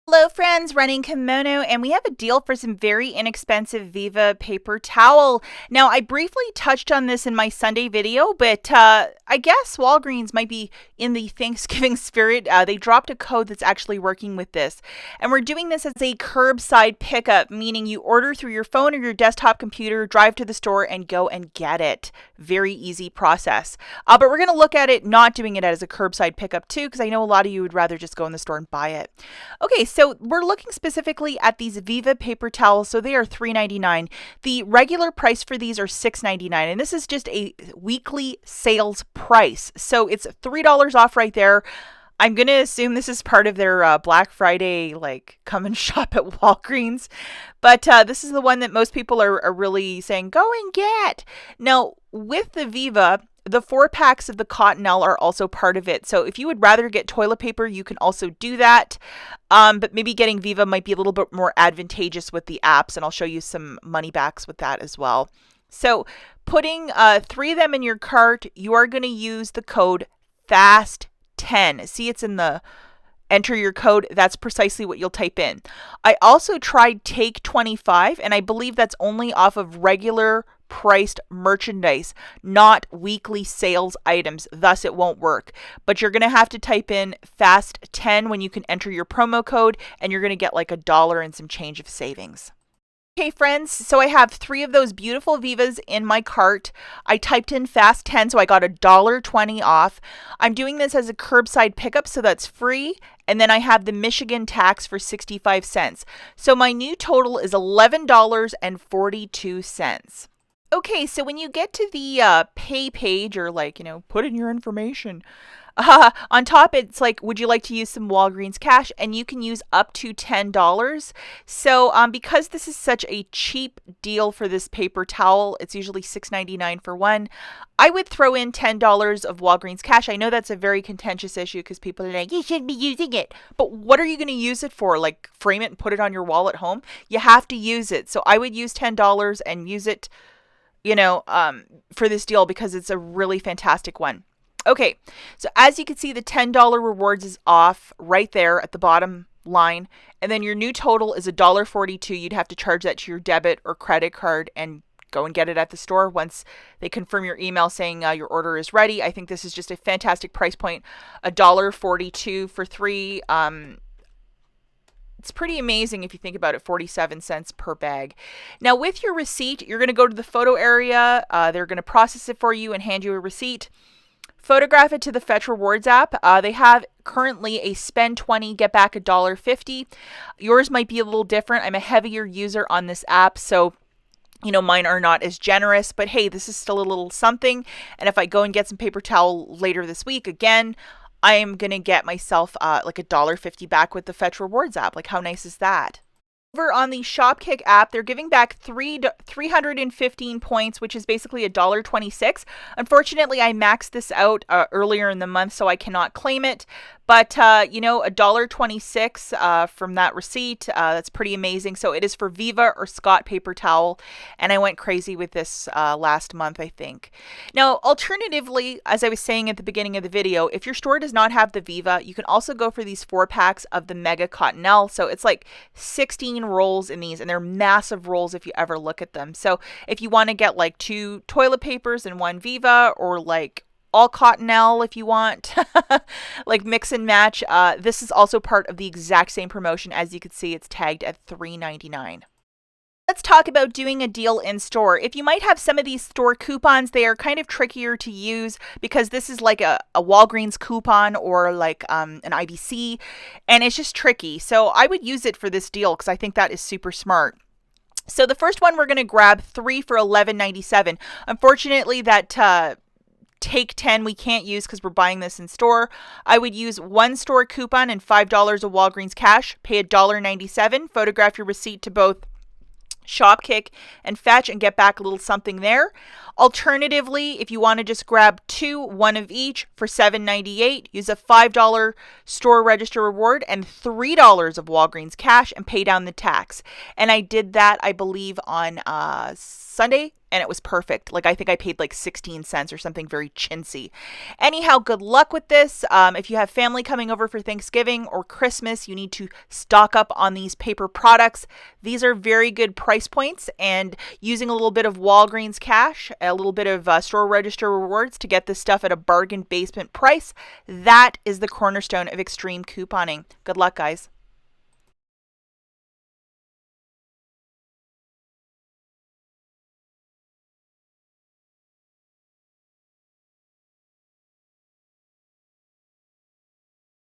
Hello friends, Running Kimono, and we have a deal for some very inexpensive Viva paper towel. Now, I briefly touched on this in my Sunday video, but I guess Walgreens might be in the Thanksgiving spirit. They dropped a code that's actually working with this. And we're doing this as a curbside pickup, meaning you order through your phone or your desktop computer, drive to the store, and go and get it. Very easy process. But we're going to look at it not doing it as a curbside pickup too, because I know a lot of you would rather just go in the store and buy it. Okay, so we're looking specifically at these Viva paper towels. So they are $3.99. The regular price for these are $6.99, and this is just a weekly sales price. So it's $3 off right there. I'm going to assume this is part of their Black Friday, like come and shop at Walgreens. But this is the one that most people are really saying, go and get. Now, with the Viva, the 4-packs of the Cottonelle are also part of it. So if you would rather get toilet paper, you can also do that. But maybe getting Viva might be a little bit more advantageous with the apps, and I'll show you some money backs with that as well. So putting 3 of them in your cart, you are going to use the code FAST10. See, it's in the enter your code. That's precisely what you'll type in. I also tried Take 25, and I believe that's only off of regular priced merchandise, not weekly sales items. Thus, it won't work. But you're going to have to type in FAST10 when you can enter your promo code, and you're going to get like $1 and some change of savings. Okay, friends, so I have 3 of those beautiful Vivas in my cart. I typed in FAST10, so I got $1.20 off. I'm doing this as a curbside pickup, so that's free. And then I have the Michigan tax for 65 cents. So my new total is $11.42. Okay, so when you get to the pay page, or put in your information, on top it's like, would you like to use some Walgreens cash? And you can use up to $10. So because this is such a cheap deal for this paper towel, it's usually $6.99 for one, I would throw in $10 of Walgreens cash. I know that's a very contentious issue because people are like, you shouldn't be using it. But what are you going to use it for? Like frame it and put it on your wall at home? You have to use it. So I would use $10 and use it for this deal because it's a really fantastic one. Okay, so as you can see, the $10 rewards is off right there at the bottom line. And then your new total is $1.42. You'd have to charge that to your debit or credit card and go and get it at the store once they confirm your email saying your order is ready. I think this is just a fantastic price point. $1.42 for 3. It's pretty amazing if you think about it, 47 cents per bag. Now with your receipt, you're going to go to the photo area. They're going to process it for you and hand you a receipt. Photograph it to the Fetch Rewards app. They have currently a spend 20, get back $1.50. Yours might be a little different. I'm a heavier user on this app, so mine are not as generous, but hey, this is still a little something. And if I go and get some paper towel later this week, again, I am going to get myself like $1.50 back with the Fetch Rewards app. Like, how nice is that? Over on the Shopkick app, they're giving back 315 points, which is basically $1.26. Unfortunately, I maxed this out earlier in the month, so I cannot claim it. But, $1.26 from that receipt, that's pretty amazing. So it is for Viva or Scott paper towel, and I went crazy with this last month, I think. Now, alternatively, as I was saying at the beginning of the video, if your store does not have the Viva, you can also go for these 4-packs of the Mega Cottonelle. So it's like 16 rolls in these, and they're massive rolls if you ever look at them. So if you want to get like 2 toilet papers and 1 Viva, or like all Cottonelle if you want, like mix and match. This is also part of the exact same promotion. As you can see, it's tagged at $3.99. Let's talk about doing a deal in store. If you might have some of these store coupons, they are kind of trickier to use because this is like a Walgreens coupon or like an IBC, and it's just tricky. So I would use it for this deal because I think that is super smart. So the first one, we're going to grab 3 for $11.97. Unfortunately, that Take 10 we can't use because we're buying this in store. I would use 1 store coupon and $5 of Walgreens cash, pay $1.97, photograph your receipt to both Shopkick and Fetch and get back a little something there. Alternatively, if you want to just grab two, one of each for $7.98, use a $5 store register reward and $3 of Walgreens cash and pay down the tax. And I did that, I believe, on Sunday, and it was perfect. Like, I think I paid like 16 cents or something very chintzy. Anyhow, good luck with this. If you have family coming over for Thanksgiving or Christmas, you need to stock up on these paper products. These are very good price points, and using a little bit of Walgreens cash, a little bit of store register rewards to get this stuff at a bargain basement price, that is the cornerstone of extreme couponing. Good luck, guys.